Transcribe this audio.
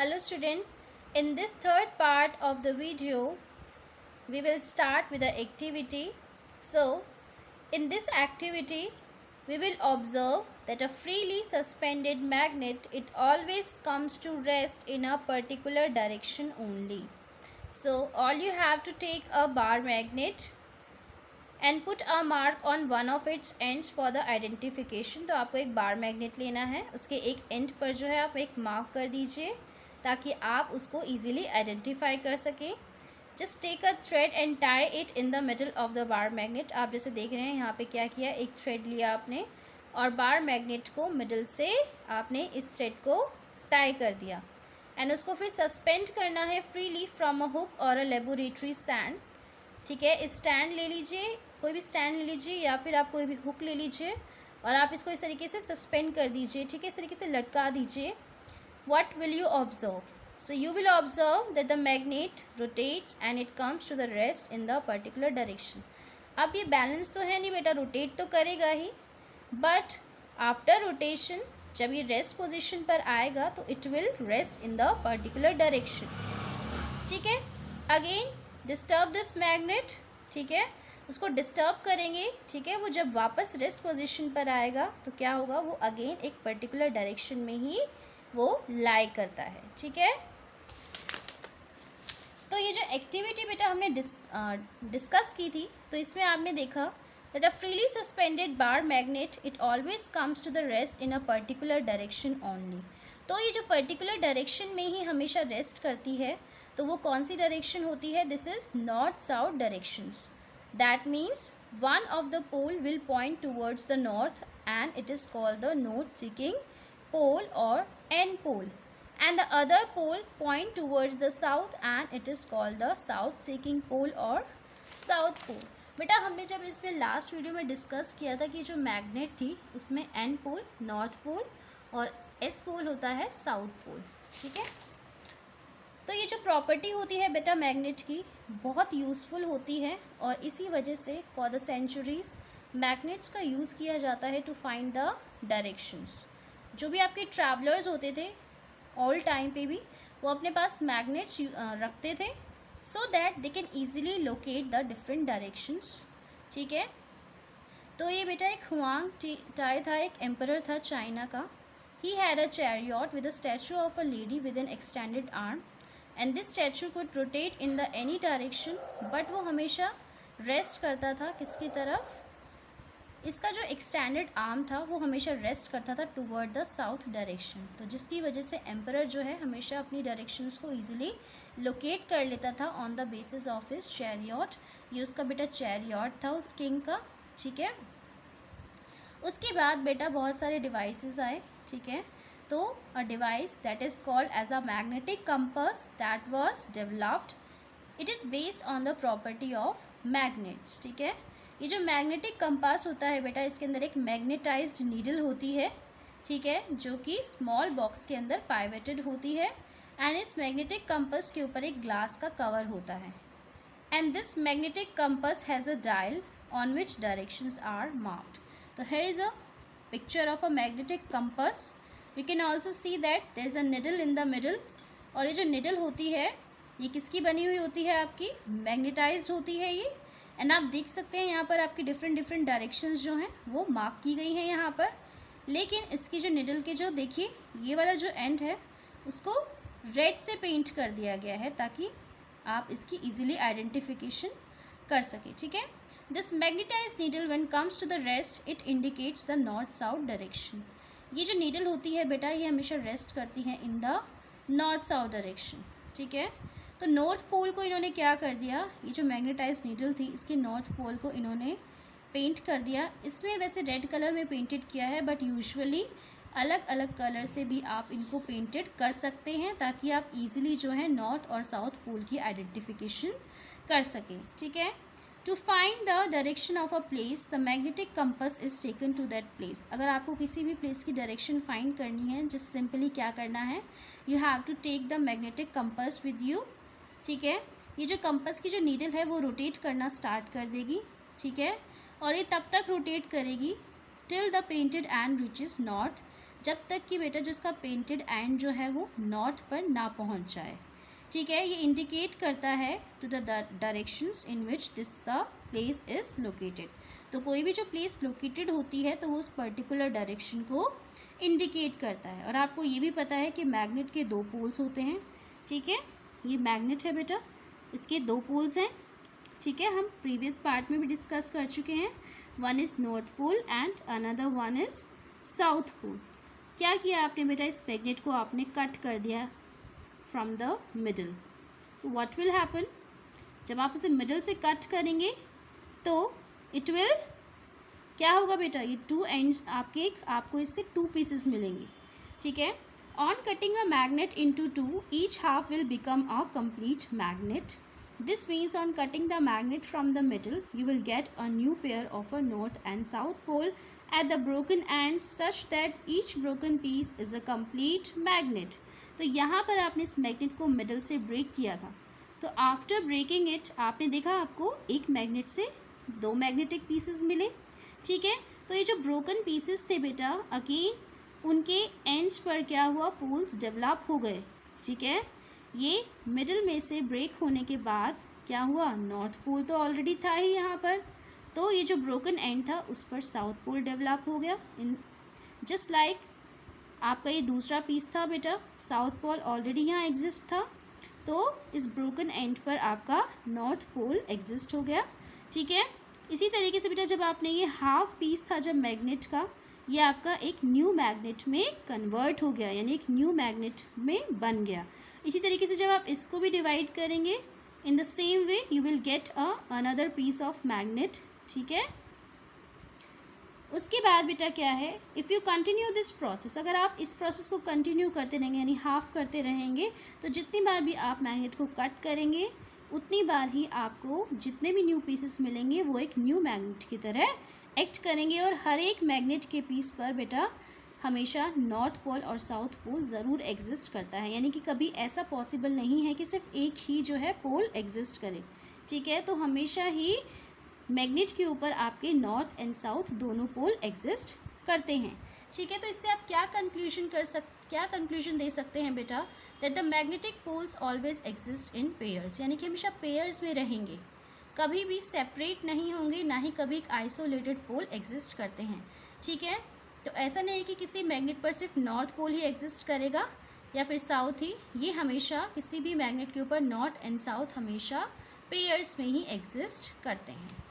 Hello student, in this third part of the video, we will start with the activity. So, in this activity, we will observe that a freely suspended magnet, it always comes to rest in a particular direction only. So, all you have to take a bar magnet and put a mark on one of its ends for the identification. तो आपको एक bar magnet लेना है, उसके एक and पर जो है आप एक मार्क कर दीजिए ताकि आप उसको इजीली आइडेंटिफाई कर सकें. Just take a thread and tie it in the middle of the bar magnet. आप जैसे देख रहे हैं यहाँ पे क्या किया, एक थ्रेड लिया आपने और बार मैग्नेट को मिडल से आपने इस थ्रेड को टाई कर दिया एंड उसको फिर सस्पेंड करना है फ्रीली फ्रॉम अ हुक और अ लेबोरेटरी स्टैंड. ठीक है, इस स्टैंड ले लीजिए, कोई भी स्टैंड ले लीजिए या फिर आप कोई भी हुक ले लीजिए और आप इसको इस तरीके से सस्पेंड कर दीजिए. ठीक है, इस तरीके से लटका दीजिए. What will you observe? So you will observe that the magnet rotates and it comes to the rest in the particular direction. अब ये बैलेंस तो है नहीं बेटा, रोटेट तो करेगा ही, बट आफ्टर रोटेशन जब ये रेस्ट पोजिशन पर आएगा तो it will rest in the particular direction. ठीक है, अगेन डिस्टर्ब दिस मैग्नेट. ठीक है, उसको डिस्टर्ब करेंगे. ठीक है, वो जब वापस रेस्ट पोजीशन पर आएगा तो क्या होगा, वो अगेन एक पर्टिकुलर डायरेक्शन में ही वो लाई करता है. ठीक है, तो ये जो एक्टिविटी बेटा हमने डिस्कस की थी, तो इसमें आपने देखा that a freely suspended bar magnet it always comes to the rest in a particular direction only. तो ये जो पर्टिकुलर डायरेक्शन में ही हमेशा रेस्ट करती है, तो वो कौन सी डायरेक्शन होती है? This is north south directions. That means one of the pole will point towards the north and it is called the north seeking pole और N pole, and the other pole point towards the south and it is called the south seeking pole or south pole. बेटा हमने जब इसमें last video में discuss किया था कि जो मैग्नेट थी उसमें एन पोल नॉर्थ पोल और एस पोल होता है साउथ पोल. ठीक है, तो ये जो प्रॉपर्टी होती है बेटा मैग्नेट की बहुत यूज़फुल होती है और इसी वजह से फॉर द सेंचुरीज मैग्नेट्स का यूज़ किया जाता है टू फाइंड द डायरेक्शंस. जो भी आपके ट्रैवलर्स होते थे ऑल टाइम पे भी वो अपने पास मैग्नेट्स रखते थे so that they can easily locate the different directions. ठीक है, तो ये बेटा एक हुआंग टाई था, एक एम्परर था चाइना का. He had a chariot with a statue of a lady with N extended arm and this statue could rotate in the any direction, but वो हमेशा रेस्ट करता था किसकी तरफ? इसका जो एक्सटेंडेड आर्म था वो हमेशा रेस्ट करता था टुवर्ड द साउथ डायरेक्शन. तो जिसकी वजह से एम्परर जो है हमेशा अपनी डायरेक्शंस को इजीली लोकेट कर लेता था on the basis of his chariot. ये उसका बेटा चैरियट था उस किंग का. ठीक है, उसके बाद बेटा बहुत सारे डिवाइसेस आए. ठीक है, तो a device that is called as a magnetic compass that was developed. It is based on the property of magnets. ठीक है, ये जो मैग्नेटिक कंपास होता है बेटा इसके अंदर एक मैग्नेटाइज्ड नीडल होती है. ठीक है, जो कि स्मॉल बॉक्स के अंदर पाइवेटेड होती है एंड इस मैग्नेटिक कंपास के ऊपर एक ग्लास का कवर होता है and this magnetic compass has a dial on which directions are marked. तो here is a picture of a magnetic compass. We can also see that there is a needle in the middle. और ये जो needle होती है ये किसकी बनी हुई होती है? आपकी मैग्नेटाइज्ड होती है ये. एंड आप देख सकते हैं यहाँ पर आपकी डिफरेंट डायरेक्शंस जो हैं वो मार्क की गई हैं यहाँ पर. लेकिन इसकी जो निडल के जो देखिए ये वाला जो एंड है उसको रेड से पेंट कर दिया गया है ताकि आप इसकी इजीली आइडेंटिफिकेशन कर सकें. ठीक है, this magnetised needle when comes to the rest it indicates the north south direction. ये जो नीडल होती है बेटा ये हमेशा रेस्ट करती है in the north south direction. ठीक है, तो नॉर्थ पोल को इन्होंने क्या कर दिया, ये जो मैग्नेटाइज्ड नीडल थी इसके नॉर्थ पोल को इन्होंने पेंट कर दिया. इसमें वैसे रेड कलर में पेंटेड किया है बट यूजुअली अलग अलग कलर से भी आप इनको पेंटेड कर सकते हैं ताकि आप इजीली जो है नॉर्थ और साउथ पोल की आइडेंटिफिकेशन कर सकें. ठीक है, to find the direction of a place the magnetic compass is taken to that place. अगर आपको किसी भी प्लेस की डायरेक्शन फाइंड करनी है जस्ट सिंपली क्या करना है, you have to take the magnetic compass with you. ठीक है, ये जो कंपास की जो नीडल है वो रोटेट करना स्टार्ट कर देगी. ठीक है, और ये तब तक रोटेट करेगी till the painted and reaches north. जब तक कि बेटा जो इसका पेंटेड एंड जो है वो नॉर्थ पर ना पहुंच जाए। ठीक है, ये इंडिकेट करता है to the directions in which this the place is located. तो कोई भी जो प्लेस लोकेटेड होती है तो वो उस पर्टिकुलर डायरेक्शन को इंडिकेट करता है। और आपको ये भी पता है कि मैग्नेट के दो पोल्स होते हैं। ठीक है, ये मैग्नेट है बेटा, इसके दो पोल्स हैं। ठीक है, हम प्रीवियस पार्ट में भी डिस्कस कर चुके हैं। One is north pole and another one is south pole. क्या किया आपने बेटा, इस मैग्नेट को आपने कट कर दिया फ्रॉम द मिडल। तो व्हाट विल हैपन, जब आप उसे मिडल से कट करेंगे तो इट विल क्या होगा बेटा, ये टू एंड्स आपको इससे टू पीसेस मिलेंगे। ठीक है, on cutting a magnet into two each half will become a complete magnet. This means on cutting the magnet from the middle, you will get a new pair of a north and south pole at the broken ends such that each broken piece is a complete magnet. तो यहाँ पर आपने इस magnet को middle से break किया था, तो आफ्टर ब्रेकिंग इट आपने देखा आपको एक मैग्नेट से दो मैग्नेटिक पीसेस मिले। ठीक है, तो ये जो ब्रोकन पीसेस थे बेटा, अगेन उनके एंड्स पर क्या हुआ, पोल्स डेवलप हो गए। ठीक है, ये मिडल में से ब्रेक होने के बाद क्या हुआ, नॉर्थ पोल तो ऑलरेडी था ही यहाँ पर, तो ये जो ब्रोकन एंड था उस पर साउथ पोल डेवलप हो गया। इन जस्ट लाइक आपका ये दूसरा पीस था बेटा, साउथ पोल ऑलरेडी यहाँ एग्जिस्ट था, तो इस ब्रोकन एंड पर आपका नॉर्थ पोल एग्जिस्ट हो गया। ठीक है, इसी तरीके से बेटा जब आपने ये हाफ पीस था जब मैग्नेट का, ये आपका एक न्यू मैग्नेट में कन्वर्ट हो गया, यानी एक न्यू मैग्नेट में बन गया। इसी तरीके से जब आप इसको भी डिवाइड करेंगे, in the same way you will get another piece of magnet. ठीक है, उसके बाद बेटा क्या है, if you continue this process, अगर आप इस प्रोसेस को कंटिन्यू करते रहेंगे यानी हाफ करते रहेंगे, तो जितनी बार भी आप मैग्नेट को कट करेंगे उतनी बार ही आपको जितने भी न्यू पीसेस मिलेंगे वो एक न्यू मैग्नेट की तरह एक्ट करेंगे। और हर एक मैग्नेट के पीस पर बेटा हमेशा नॉर्थ पोल और साउथ पोल ज़रूर एग्जिस्ट करता है, यानी कि कभी ऐसा पॉसिबल नहीं है कि सिर्फ एक ही जो है पोल एग्जिस्ट करे। ठीक है, तो हमेशा ही मैग्नेट के ऊपर आपके नॉर्थ एंड साउथ दोनों पोल एग्जिस्ट करते हैं। ठीक है, तो इससे आप क्या कंक्लूजन दे सकते हैं बेटा, that the magnetic poles always exist in pairs, यानी कि हमेशा पेयर्स में रहेंगे, कभी भी सेपरेट नहीं होंगे, ना ही कभी एक आइसोलेटेड पोल एग्जिस्ट करते हैं। ठीक है, तो ऐसा नहीं है कि किसी मैग्नेट पर सिर्फ नॉर्थ पोल ही एग्जिस्ट करेगा या फिर साउथ ही, ये हमेशा किसी भी मैग्नेट के ऊपर नॉर्थ एंड साउथ हमेशा पेयर्स में ही एग्जिस्ट करते हैं।